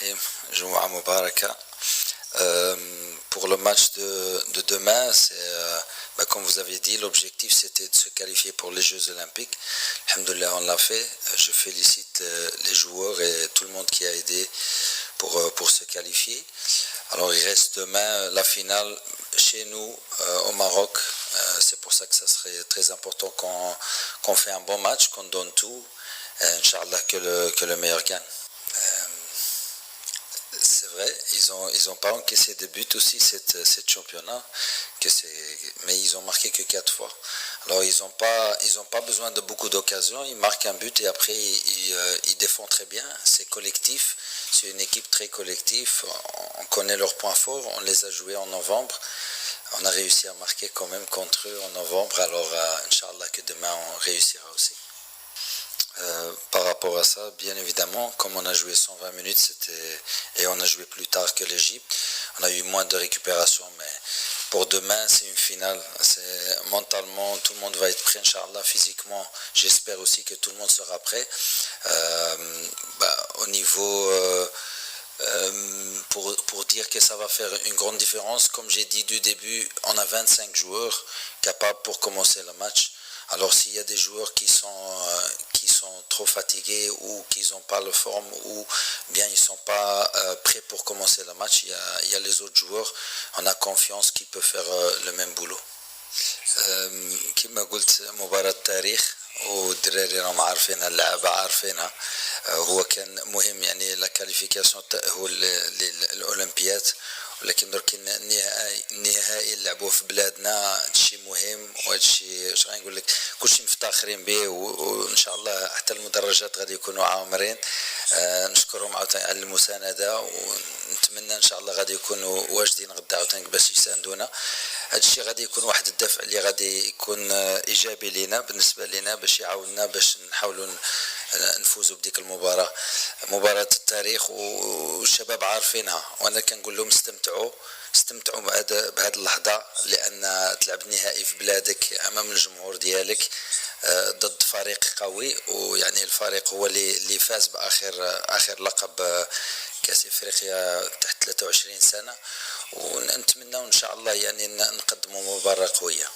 Rahim, Jumu'ah Mubaraka. Pour le match de demain, comme vous avez dit, l'objectif c'était de se qualifier pour les Jeux Olympiques. Alhamdoulilah, on l'a fait. Je félicite les joueurs et tout le monde qui a aidé pour se qualifier. Alors il reste demain la finale chez nous au Maroc. C'est pour ça que ça serait très important qu'on fait un bon match, qu'on donne tout. Inch'Allah que le meilleur gagne. C'est vrai, ils ont pas encaissé de but aussi cette championnat, mais ils ont marqué que 4 fois. Alors ils ont pas besoin de beaucoup d'occasions, ils marquent un but et après ils défendent très bien. C'est collectif, c'est une équipe très collective. On connaît leurs points forts, on les a joués en novembre. On a réussi à marquer quand même contre eux en novembre, alors Inch'Allah que demain on réussira aussi. Par rapport à ça, bien évidemment, comme on a joué 120 minutes, et on a joué plus tard que l'Égypte, on a eu moins de récupération, mais pour demain, c'est une finale. Mentalement, tout le monde va être prêt, Inch'Allah, physiquement, j'espère aussi que tout le monde sera prêt. Au niveau... pour dire que ça va faire une grande différence, comme j'ai dit du début, on a 25 joueurs capables pour commencer le match. Alors s'il y a des joueurs qui sont trop fatigués ou qui n'ont pas la forme ou bien ils ne sont pas prêts pour commencer le match, il y a les autres joueurs, on a confiance qu'ils peuvent faire le même boulot. كما قلت مباراة تاريخ والدراري راهم عارفينها اللعبة عارفينها هو كان مهم يعني لا كاليفيكاسيون تأهل للأولمبياد ولكن درك النهائي لعبوه في بلادنا هادشي مهم وهادشي اش غنقول لك كلشي مفتخرين به وان شاء الله حتى المدرجات غادي يكونوا عامرين نشكرهم عاوتاني على المساندة ونتمنى ان شاء الله غادي يكونوا واجدين غدا عاوتاني باش يساندونا هادشي غادي يكون واحد الدفع اللي غادي يكون ايجابي لينا بالنسبة لينا باش يعاوننا باش نحاولوا نفوزوا بديك المباراة مباراة التاريخ والشباب عارفينها وانا كنقول لهم استمتعوا بهذه اللحظة لان تلعب نهائي في بلادك امام الجمهور ديالك ضد فريق قوي ويعني الفريق هو اللي فاز باخر لقب كاس افريقيا تحت 23 سنة ونتمنى ان شاء الله يعني نقدموا مباراة قوية.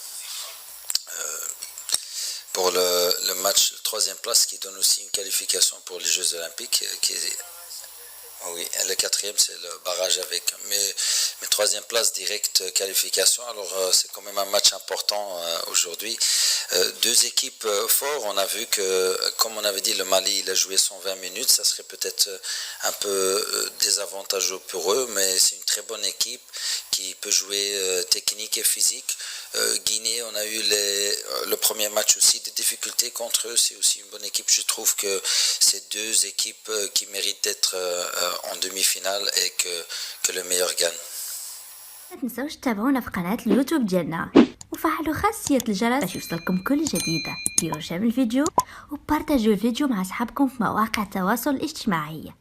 Pour le match, le troisième place qui donne aussi une qualification pour les Jeux Olympiques. Oui, et le quatrième c'est le barrage avec. Mais troisième place directe qualification. Alors c'est quand même un match important aujourd'hui. Deux équipes fortes. On a vu que, comme on avait dit, le Mali il a joué 120 minutes. Ça serait peut-être un peu désavantageux pour eux, mais c'est une très bonne équipe qui peut jouer technique et physique. Guinée, on a eu le premier match aussi des difficultés contre eux. C'est aussi une bonne équipe. Je trouve que c'est deux équipes qui méritent d'être en demi-finale et que le meilleur gagne. ما تنسوش تتابعونا في قناة اليوتيوب ديالنا وفعلوا خاصية الجرس باش يوصلكم كل جديدة. ديروا شير الفيديو وبارتاجوا الفيديو مع أصحابكم في مواقع التواصل الاجتماعي.